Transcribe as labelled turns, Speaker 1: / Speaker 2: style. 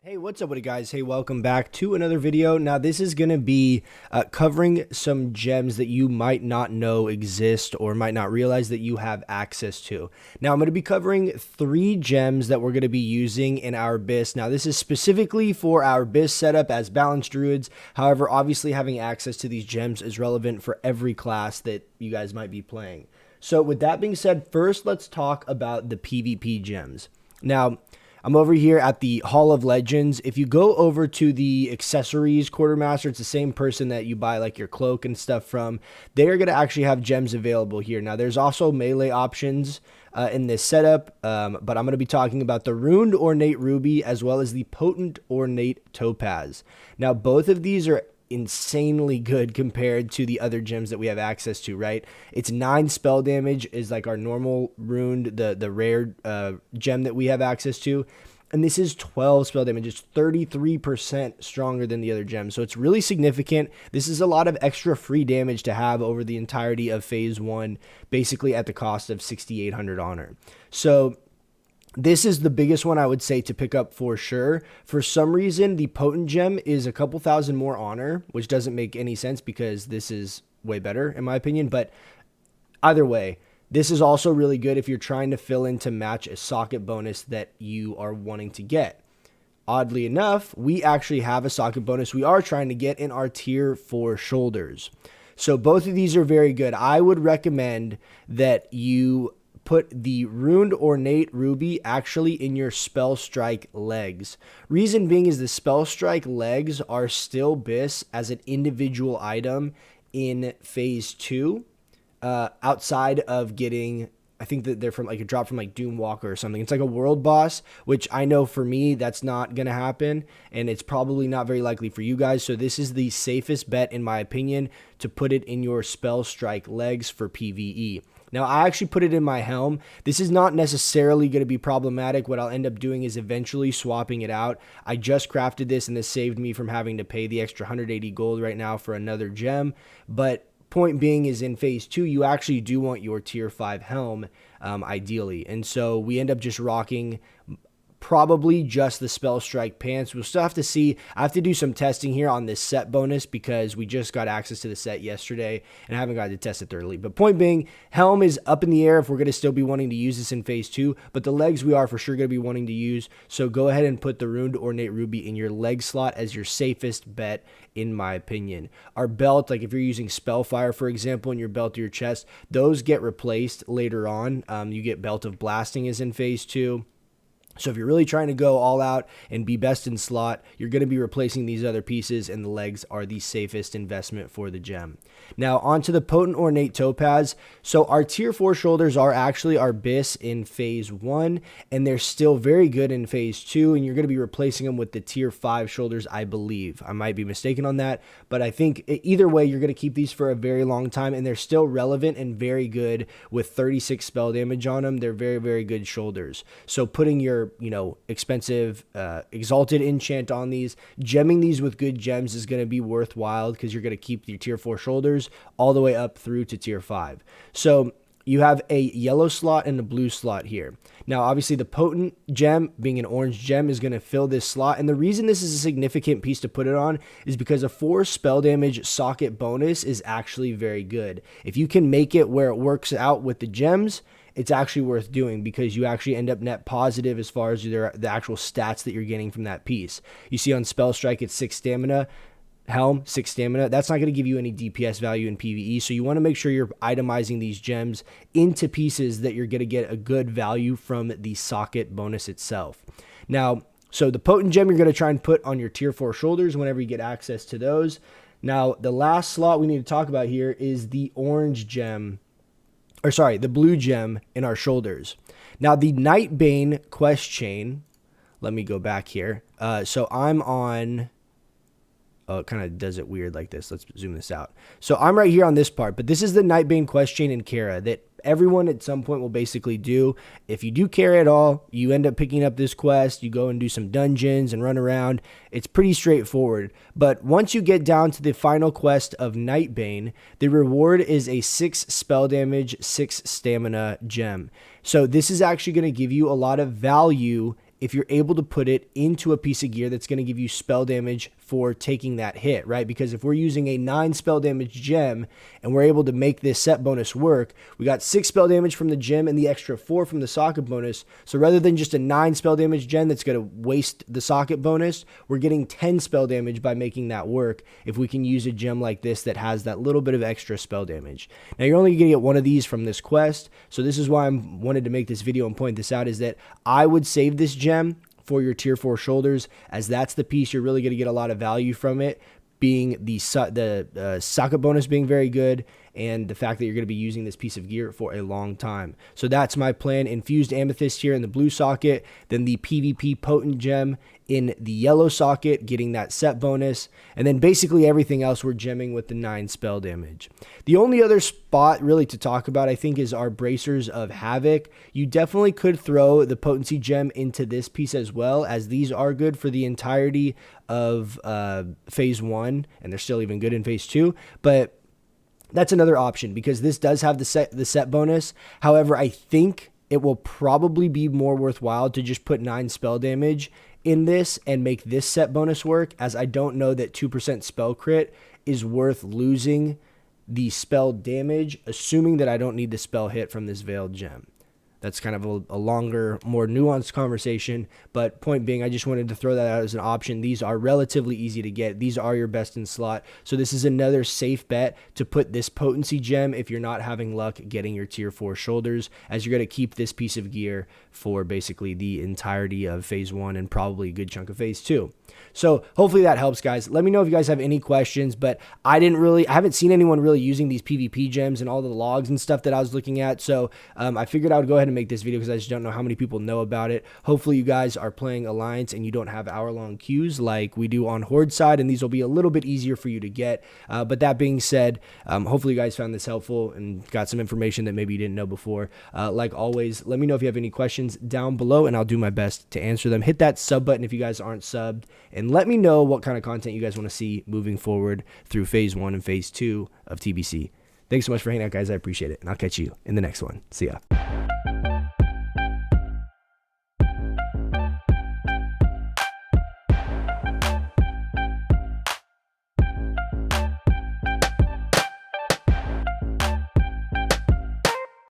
Speaker 1: Hey, what's up with it, guys? Hey, welcome back to another video. Now, this is going to be covering some gems that you might not know exist or might not realize that you have access to. Now, I'm going to be covering 3 gems that we're going to be using in our BIS. Now, this is specifically for our BIS setup as balanced druids. However, obviously having access to these gems is relevant for every class that you guys might be playing. So with that being said, first let's talk about the PvP gems. Now, I'm over here at the Hall of Legends. If you go over to the accessories quartermaster, it's the same person that you buy like your cloak and stuff from. They are going to actually have gems available here. Now, there's also melee options in this setup, but I'm going to be talking about the Runed Ornate Ruby as well as the Potent Ornate Topaz. Now, both of these are insanely good compared to the other gems that we have access to, right? It's 9 spell damage is like our normal runed, the rare gem that we have access to, and this is 12 spell damage. It's 33% stronger than the other gems, so it's really significant. This is a lot of extra free damage to have over the entirety of phase 1, basically at the cost of 6,800 honor. So this is the biggest one I would say to pick up for sure. For some reason, the Potent Gem is a couple thousand more honor, which doesn't make any sense because this is way better in my opinion. But either way, this is also really good if you're trying to fill in to match a socket bonus that you are wanting to get. Oddly enough, we actually have a socket bonus we are trying to get in our tier 4 shoulders. So both of these are very good. I would recommend that you put the Runed Ornate Ruby actually in your Spell Strike legs. Reason being is the Spell Strike legs are still BIS as an individual item in phase 2, outside of getting, I think that they're from like a drop from like Doomwalker or something. It's like a world boss, which I know for me that's not gonna happen, and it's probably not very likely for you guys. So this is the safest bet in my opinion to put it in your Spell Strike legs for PvE. Now, I actually put it in my helm. This is not necessarily going to be problematic. What I'll end up doing is eventually swapping it out. I just crafted this, and this saved me from having to pay the extra 180 gold right now for another gem. But point being is in phase 2, you actually do want your tier 5 helm, ideally. And so we end up just rocking probably just the Spell Strike pants. We'll still have to see. I have to do some testing here on this set bonus because we just got access to the set yesterday and I haven't got to test it thoroughly. But point being, helm is up in the air if we're going to still be wanting to use this in phase 2, but the legs we are for sure going to be wanting to use. So go ahead and put the Runed Ornate Ruby in your leg slot as your safest bet in my opinion. Our belt, like if you're using Spellfire for example in your belt to your chest, those get replaced later on. You get Belt of Blasting is in phase 2. So if you're really trying to go all out and be best in slot, you're going to be replacing these other pieces, and the legs are the safest investment for the gem. Now onto the Potent Ornate Topaz. So our tier 4 shoulders are actually our BIS in phase 1, and they're still very good in phase 2, and you're going to be replacing them with the tier 5 shoulders, I believe. I might be mistaken on that, but I think either way, you're going to keep these for a very long time, and they're still relevant and very good with 36 spell damage on them. They're very, very good shoulders. So putting your expensive exalted enchant on these, gemming these with good gems is going to be worthwhile because you're going to keep your tier 4 shoulders all the way up through to tier 5. So you have a yellow slot and a blue slot here. Now, obviously the Potent Gem being an orange gem is going to fill this slot. And the reason this is a significant piece to put it on is because a 4 spell damage socket bonus is actually very good. If you can make it where it works out with the gems, it's actually worth doing because you actually end up net positive as far as the actual stats that you're getting from that piece. You see on Spell Strike, it's 6 stamina. Helm, 6 stamina. That's not going to give you any DPS value in PvE, so you want to make sure you're itemizing these gems into pieces that you're going to get a good value from the socket bonus itself. Now, so the Potent Gem you're going to try and put on your tier 4 shoulders whenever you get access to those. Now, the last slot we need to talk about here is the orange gem, or sorry, the blue gem in our shoulders. Now, the Nightbane quest chain, let me go back here. So I'm on, oh, it kind of does it weird like this. Let's zoom this out. So I'm right here on this part, but this is the Nightbane quest chain in Kara that everyone at some point will basically do. If you do Kara at all, you end up picking up this quest, you go and do some dungeons and run around. It's pretty straightforward. But once you get down to the final quest of Nightbane, the reward is a 6 spell damage, 6 stamina gem. So this is actually going to give you a lot of value if you're able to put it into a piece of gear that's going to give you spell damage for taking that hit, right? Because if we're using a 9 spell damage gem and we're able to make this set bonus work, we got 6 spell damage from the gem and the extra 4 from the socket bonus. So rather than just a 9 spell damage gem that's going to waste the socket bonus, we're getting 10 spell damage by making that work if we can use a gem like this that has that little bit of extra spell damage. Now, you're only going to get one of these from this quest, so this is why I wanted to make this video and point this out, is that I would save this gem for your tier 4 shoulders, as that's the piece you're really going to get a lot of value from it, being the socket bonus being very good, and the fact that you're going to be using this piece of gear for a long time. So that's my plan. Infused Amethyst here in the blue socket, then the PvP Potent Gem in the yellow socket, getting that set bonus, and then basically everything else we're gemming with the 9 spell damage. The only other spot really to talk about, I think, is our Bracers of Havoc. You definitely could throw the Potency Gem into this piece as well, as these are good for the entirety of Phase 1, and they're still even good in Phase 2, but that's another option because this does have the set bonus. However, I think it will probably be more worthwhile to just put 9 spell damage in this and make this set bonus work, as I don't know that 2% spell crit is worth losing the spell damage, assuming that I don't need the spell hit from this Veiled Gem. That's kind of a longer, more nuanced conversation, but point being, I just wanted to throw that out as an option. These are relatively easy to get. These are your best in slot, so this is another safe bet to put this Potency Gem if you're not having luck getting your tier 4 shoulders, as you're going to keep this piece of gear for basically the entirety of Phase 1 and probably a good chunk of Phase 2. So hopefully that helps, guys. Let me know if you guys have any questions, but I haven't seen anyone really using these PvP gems and all the logs and stuff that I was looking at, so I figured I would go ahead and make this video because I just don't know how many people know about it. Hopefully you guys are playing Alliance and you don't have hour-long queues like we do on Horde side, and these will be a little bit easier for you to get. But that being said, hopefully you guys found this helpful and got some information that maybe you didn't know before. Like always, let me know if you have any questions down below, and I'll do my best to answer them. Hit that sub button if you guys aren't subbed, and let me know what kind of content you guys want to see moving forward through Phase 1 and Phase 2 of TBC. Thanks so much for hanging out, guys. I appreciate it, and I'll catch you in the next one. See ya.